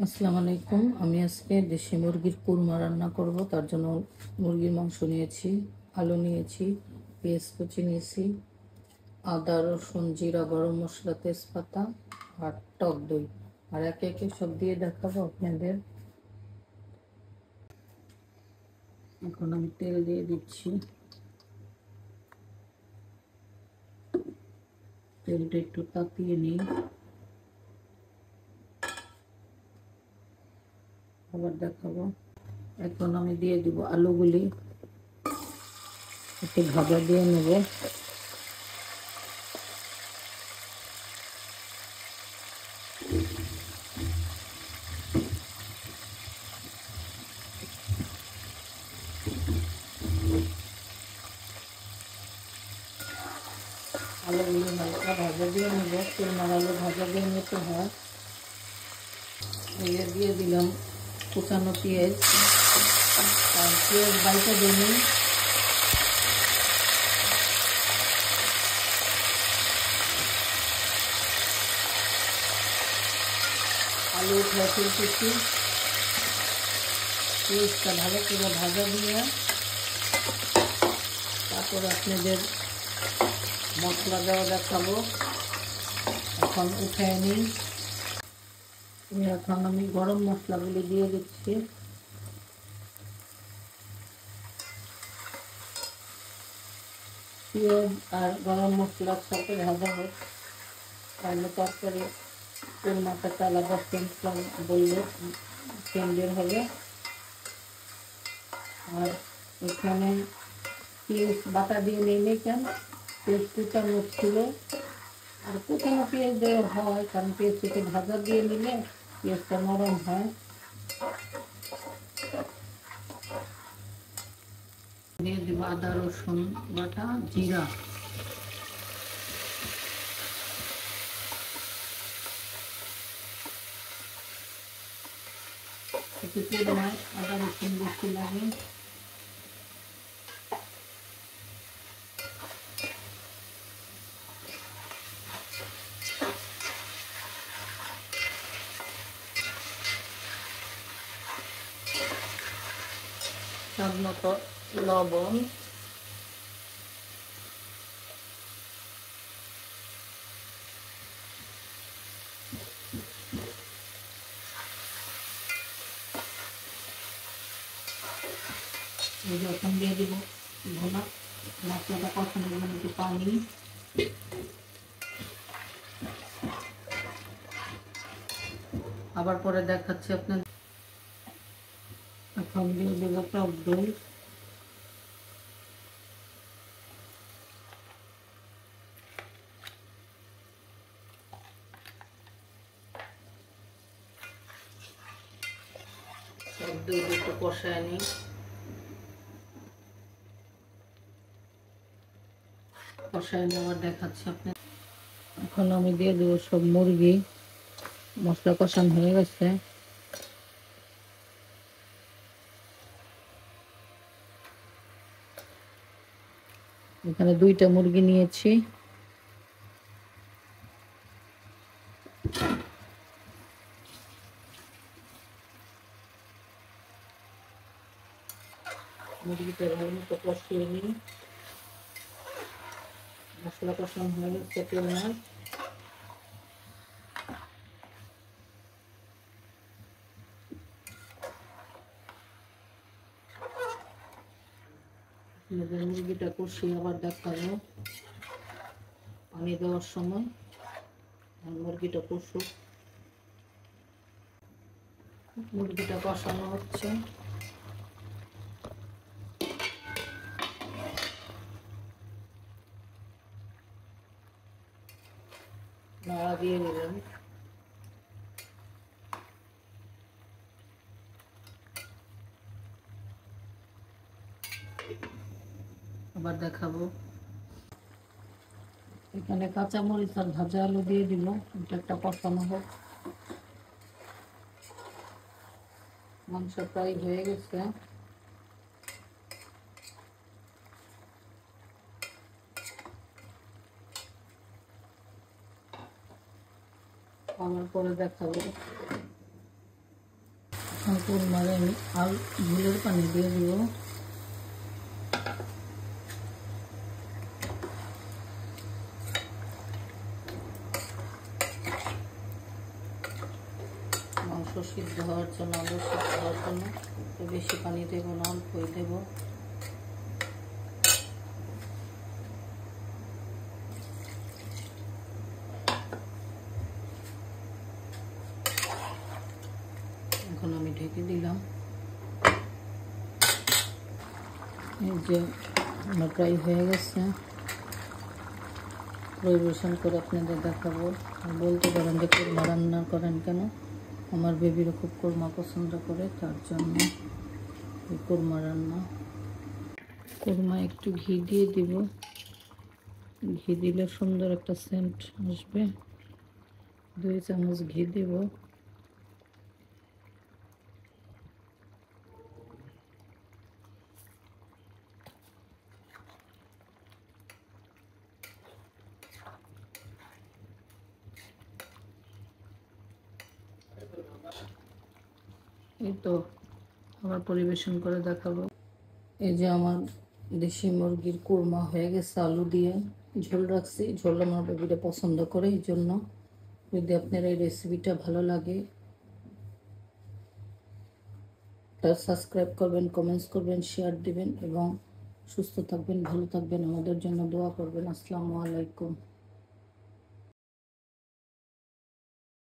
আসসালামু আলাইকুম। আমি আজকে দেশি মুরগির কুরমা রান্না করব। তার জন্য মুরগির মাংস নিয়েছি, আলু নিয়েছি, পেঁয়াজ কুচি নিয়েছি, আদা রসুন জিরা গরম মশলা তেজপাতা আর টক দই। আর একে একে সব দিয়ে দেখাবো আপনাদের। এখন আমি তেল দিয়ে দিচ্ছি। তেলটা একটু তাপিয়ে নিই। আবার দেখাবো। এখন আমি দিয়ে দিব আলুগুলি, একটু ভাজা দিয়ে নেব। আলুগুলি হালকা ভাজা দিয়ে নেব। কুরমার আলু ভাজা দিয়ে নিতে হয়। দিয়ে দিলাম কুচানো পেঁয়াজ, আর পেঁয়াজ বাইটা দিই। আলু উঠে ফেলতেছি। পেঁয়াজটা ভালো করে ভাজা দিয়ে তারপরে আপনাদের মশলা দেওয়া দেখাবো। এখন উঠে নিই। এখন আমি গরম মশলাগুলি দিয়ে দিচ্ছি। পেঁয়াজ আর গরম মশলার সাথে ভাজা হোক, তাহলে তরকারি কুরমাটা আলাদা সেন্ট বললে সেন্টের হবে। আর এখানে পেঁয়াজ বাটা দিয়ে নিয়ে কেন পেঁয়াজ কুচানো ছিল, আর কুচানো পেঁয়াজ দেওয়া হয় কারণ পেঁয়াজটাকে ভাজা দিয়ে নিলে পেঁয়াজটা নরম হয়। দিয়ে দেব আদা রসুন বাটা, জিরা, একটু কুরমায় আদা রসুন বেশি লাগে। স্বাদ মতো লবণ, এখন দিয়ে দিব ভোনা মশলাটা কষানোর জন্য একটু পানি। আবার পরে দেখাচ্ছি আপনার। এখন দিয়ে দেব টক দই। টক দই একটু কষায় নিই। কষায় নেওয়ার দেখাচ্ছি আপনার। এখন আমি দিয়ে দেবো সব মুরগি। মশলা কষানো হয়ে গেছে। এখানে 2টা মুরগি নিয়েছি। মুরগিটা ভালো মতো কষিয়ে নিই। মশলা কষানো হয়ে গেছে। তেল মাছ মুরগিটা কষিয়ে আবার দেখাবো পানি দেওয়ার সময়। মুরগিটা কষুক। মুরগিটা কষানো হচ্ছে। নাড়া দিয়ে দিলাম। আবার দেখাবো। এখানে কাঁচা মরিচ আর ভাজা আলু দিয়ে দিল। এটা একটা কষানো হোক। মাংস প্রায় হয়ে গেছে। আমার পরে দেখাবো। কোরমারে আমি ঝোলের পানি দিয়ে দিব। মাংস সিদ্ধ হওয়ার জন্য, আলু সিদ্ধ হওয়ার জন্য বেশি পানি দেবো না, অল্পই দেবো। এখন আমি ঢেকে দিলাম। এই যে আমার প্রায় হয়ে গেছে, পরিবেশন করে আপনাদের দেখাবো। বলতে পারেন যে কোরমা রান্না করেন কেন, আমার বেবিরও খুব কোরমা পছন্দ করে, তার জন্য কোরমা রান্না। কোরমা একটু ঘি দিয়ে দিব, ঘি দিলে সুন্দর একটা সেন্ট আসবে। 2 চামচ ঘি দেব। এই তো আবার পরিবেশন করে দেখাবো। এই যে আমার দেশি মুরগির কোরমা হয়ে গেছে, আলু দিয়ে ঝোল রাখছি। ঝোল আমার বেবিটা পছন্দ করে, এই জন্য। যদি আপনার এই রেসিপিটা ভালো লাগে তাহলে সাবস্ক্রাইব করবেন, কমেন্টস করবেন, শেয়ার দিবেন এবং সুস্থ থাকবেন, ভালো থাকবেন, আমাদের জন্য দোয়া করবেন। আসসালামু আলাইকুম।